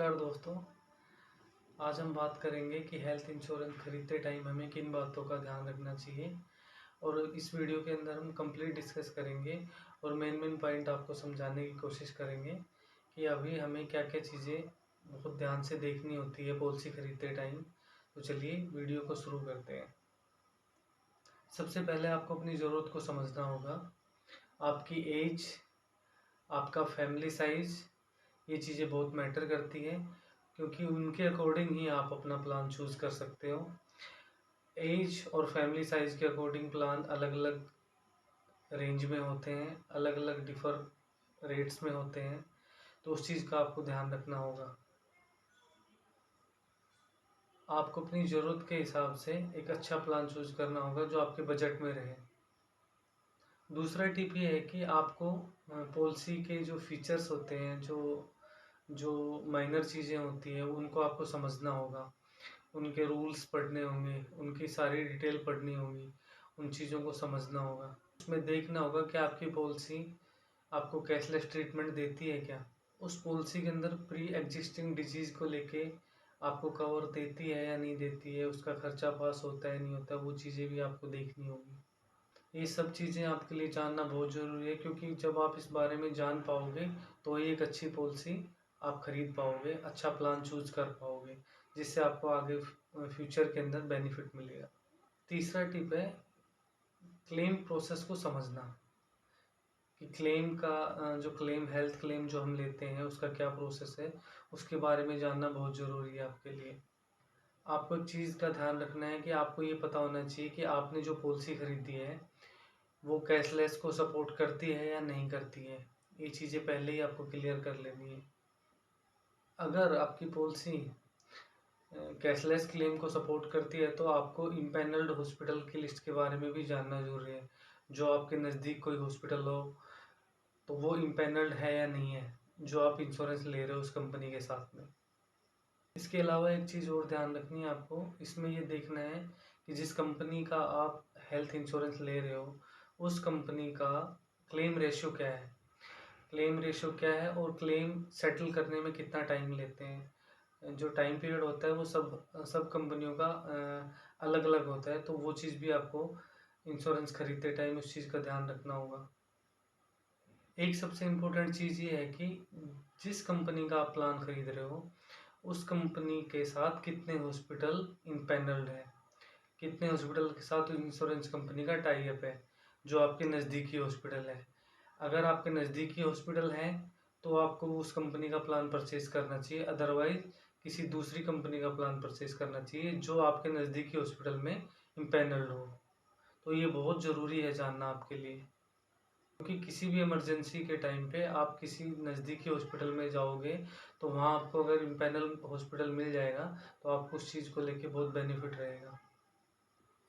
नमस्कार दोस्तों। आज हम बात करेंगे कि हेल्थ इंश्योरेंस खरीदते टाइम हमें किन बातों का ध्यान रखना चाहिए और इस वीडियो के अंदर हम कंप्लीट डिस्कस करेंगे और मेन पॉइंट आपको समझाने की कोशिश करेंगे कि अभी हमें क्या क्या चीज़ें बहुत ध्यान से देखनी होती है पॉलिसी खरीदते टाइम। तो चलिए वीडियो को शुरू करते हैं। सबसे पहले आपको अपनी ज़रूरत को समझना होगा। आपकी एज, आपका फैमिली साइज़, ये चीज़ें बहुत मैटर करती हैं क्योंकि उनके अकॉर्डिंग ही आप अपना प्लान चूज़ कर सकते हो। एज और फैमिली साइज़ के अकॉर्डिंग प्लान अलग अलग रेंज में होते हैं, अलग अलग डिफर रेट्स में होते हैं, तो उस चीज़ का आपको ध्यान रखना होगा। आपको अपनी ज़रूरत के हिसाब से एक अच्छा प्लान चूज़ करना होगा जो आपके बजट में रहे। दूसरा टिप ये है कि आपको पॉलिसी के जो फीचर्स होते हैं, जो जो माइनर चीज़ें होती हैं, उनको आपको समझना होगा। उनके रूल्स पढ़ने होंगे, उनकी सारी डिटेल पढ़नी होगी, उन चीज़ों को समझना होगा। उसमें देखना होगा कि आपकी पॉलिसी आपको कैशलेस ट्रीटमेंट देती है क्या? उस पॉलिसी के अंदर प्री एग्जिस्टिंग डिजीज़ को लेके आपको कवर देती है या नहीं देती है, उसका खर्चा पास होता है नहीं होता, वो चीज़ें भी आपको देखनी होगी। ये सब चीज़ें आपके लिए जानना बहुत ज़रूरी है क्योंकि जब आप इस बारे में जान पाओगे तो ही एक अच्छी पॉलिसी आप खरीद पाओगे, अच्छा प्लान चूज़ कर पाओगे, जिससे आपको आगे फ्यूचर के अंदर बेनिफिट मिलेगा। तीसरा टिप है क्लेम प्रोसेस को समझना कि क्लेम का जो क्लेम हेल्थ क्लेम जो हम लेते हैं उसका क्या प्रोसेस है, उसके बारे में जानना बहुत ज़रूरी है आपके लिए। आपको एक चीज़ का ध्यान रखना है कि आपको ये पता होना चाहिए कि आपने जो पॉलिसी खरीदी है वो कैशलेस को सपोर्ट करती है या नहीं करती है। ये चीज़ें पहले ही आपको क्लियर कर लेनी है। अगर आपकी पॉलिसी कैशलेस क्लेम को सपोर्ट करती है तो आपको इम्पैनल्ड हॉस्पिटल की लिस्ट के बारे में भी जानना ज़रूरी है। जो आपके नज़दीक कोई हॉस्पिटल हो तो वो इम्पैनल्ड है या नहीं है, जो आप इंश्योरेंस ले रहे हो उस कंपनी के साथ में। इसके अलावा एक चीज़ और ध्यान रखनी है आपको, इसमें ये देखना है कि जिस कंपनी का आप हेल्थ इंश्योरेंस ले रहे हो उस कंपनी का क्लेम रेशियो क्या है, क्लेम रेशियो क्या है और क्लेम सेटल करने में कितना टाइम लेते हैं। जो टाइम पीरियड होता है वो सब सब कंपनियों का अलग अलग होता है, तो वो चीज़ भी आपको इंश्योरेंस खरीदते टाइम उस चीज़ का ध्यान रखना होगा। एक सबसे इम्पोर्टेंट चीज़ ये है कि जिस कंपनी का आप प्लान खरीद रहे हो उस कंपनी के साथ कितने हॉस्पिटल इम्पैनल्ड है, कितने हॉस्पिटल के साथ इंश्योरेंस कंपनी का टाई अप है, जो आपके नज़दीकी हॉस्पिटल है। अगर आपके नज़दीकी हॉस्पिटल हैं तो आपको उस कंपनी का प्लान परचेज करना चाहिए, अदरवाइज किसी दूसरी कंपनी का प्लान परचेज करना चाहिए जो आपके नज़दीकी हॉस्पिटल में इम्पैनल्ड हो। तो ये बहुत ज़रूरी है जानना आपके लिए, क्योंकि किसी भी इमरजेंसी के टाइम पे आप किसी नज़दीकी हॉस्पिटल में जाओगे तो वहाँ आपको अगर इम्पैनल हॉस्पिटल मिल जाएगा तो आपको उस चीज़ को लेके बहुत बेनिफिट रहेगा।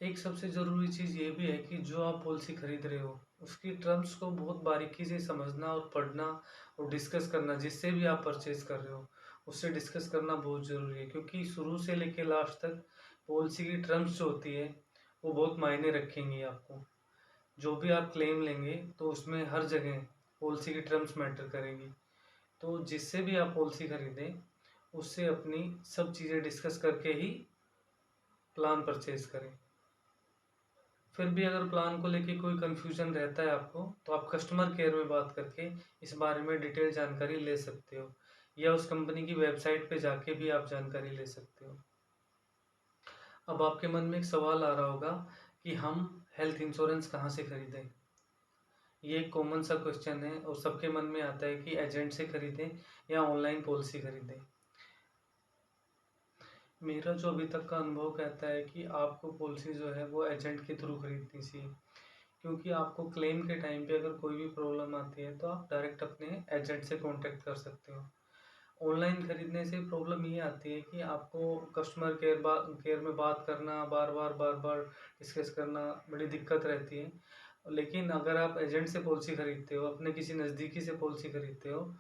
एक सबसे ज़रूरी चीज़ ये भी है कि जो आप पॉलिसी खरीद रहे हो उसकी टर्म्स को बहुत बारीकी से समझना और पढ़ना और डिस्कस करना, जिससे भी आप परचेज कर रहे हो उससे डिस्कस करना बहुत ज़रूरी है, क्योंकि शुरू से लेके लास्ट तक पॉलिसी की टर्म्स जो होती है वो बहुत मायने रखेंगी आपको। जो भी आप क्लेम लेंगे तो उसमें हर जगह पॉलिसी की टर्म्स मैटर करेंगी। तो जिससे भी आप पॉलिसी खरीदें उससे अपनी सब चीज़ें डिस्कस करके ही प्लान परचेज करें। फिर भी अगर प्लान को लेके कोई कन्फ्यूजन रहता है आपको तो आप कस्टमर केयर में बात करके इस बारे में डिटेल जानकारी ले सकते हो, या उस कंपनी की वेबसाइट पे जाके भी आप जानकारी ले सकते हो। अब आपके मन में एक सवाल आ रहा होगा कि हम हेल्थ इंश्योरेंस कहाँ से खरीदें। ये एक कॉमन सा क्वेश्चन है और सबके मन में आता है कि एजेंट से खरीदें या ऑनलाइन पॉलिसी खरीदें। मेरा जो अभी तक का अनुभव कहता है कि आपको पॉलिसी जो है वो एजेंट के थ्रू खरीदनी चाहिए, क्योंकि आपको क्लेम के टाइम पे अगर कोई भी प्रॉब्लम आती है तो आप डायरेक्ट अपने एजेंट से कांटेक्ट कर सकते हो। ऑनलाइन खरीदने से प्रॉब्लम ये आती है कि आपको कस्टमर केयर में बात करना, बार बार डिस्कस करना, बड़ी दिक्कत रहती है। लेकिन अगर आप एजेंट से पॉलिसी खरीदते हो, अपने किसी नज़दीकी से पॉलिसी खरीदते हो,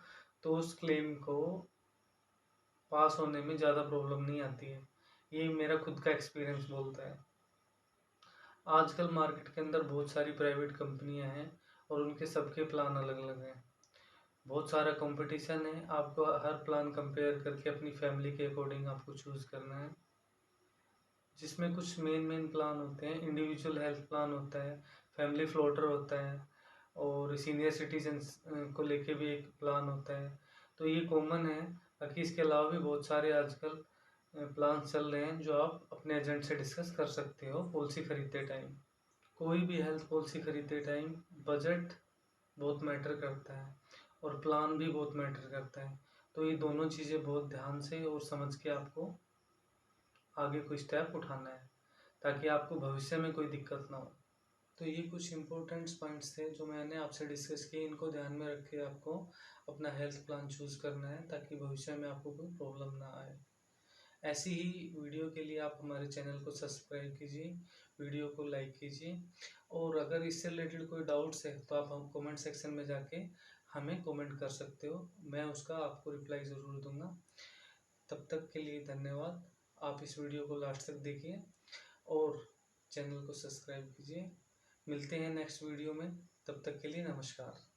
तो उस क्लेम को पास होने में ज़्यादा प्रॉब्लम नहीं आती है। ये मेरा खुद का एक्सपीरियंस बोलता है। आजकल मार्केट के अंदर बहुत सारी प्राइवेट कंपनियां हैं और उनके सबके प्लान अलग अलग हैं। बहुत सारा कंपटीशन है, आपको हर प्लान कंपेयर करके अपनी फैमिली के अकॉर्डिंग आपको चूज़ करना है। जिसमें कुछ मेन प्लान होते हैं, इंडिविजुअल हेल्थ प्लान होता है, फैमिली फ्लोटर होता है और सीनियर सिटीजन्स को लेके भी एक प्लान होता है। तो ये कॉमन है, बाकी इसके अलावा भी बहुत सारे आजकल प्लान चल रहे हैं जो आप अपने एजेंट से डिस्कस कर सकते हो पॉलिसी खरीदते टाइम। कोई भी हेल्थ पॉलिसी खरीदते टाइम बजट बहुत मैटर करता है और प्लान भी बहुत मैटर करता है। तो ये दोनों चीज़ें बहुत ध्यान से और समझ के आपको आगे कोई स्टेप उठाना है ताकि आपको भविष्य में कोई दिक्कत ना हो। तो ये कुछ इम्पोर्टेंट पॉइंट्स थे जो मैंने आपसे डिस्कस किए, इनको ध्यान में रख के आपको अपना हेल्थ प्लान चूज़ करना है ताकि भविष्य में आपको कोई प्रॉब्लम ना आए। ऐसी ही वीडियो के लिए आप हमारे चैनल को सब्सक्राइब कीजिए, वीडियो को लाइक कीजिए और अगर इससे रिलेटेड कोई डाउट्स है तो आप हम कमेंट सेक्शन में जाके हमें कमेंट कर सकते हो, मैं उसका आपको रिप्लाई ज़रूर दूंगा। तब तक के लिए धन्यवाद। आप इस वीडियो को लास्ट तक देखिए और चैनल को सब्सक्राइब कीजिए। मिलते हैं नेक्स्ट वीडियो में, तब तक के लिए नमस्कार।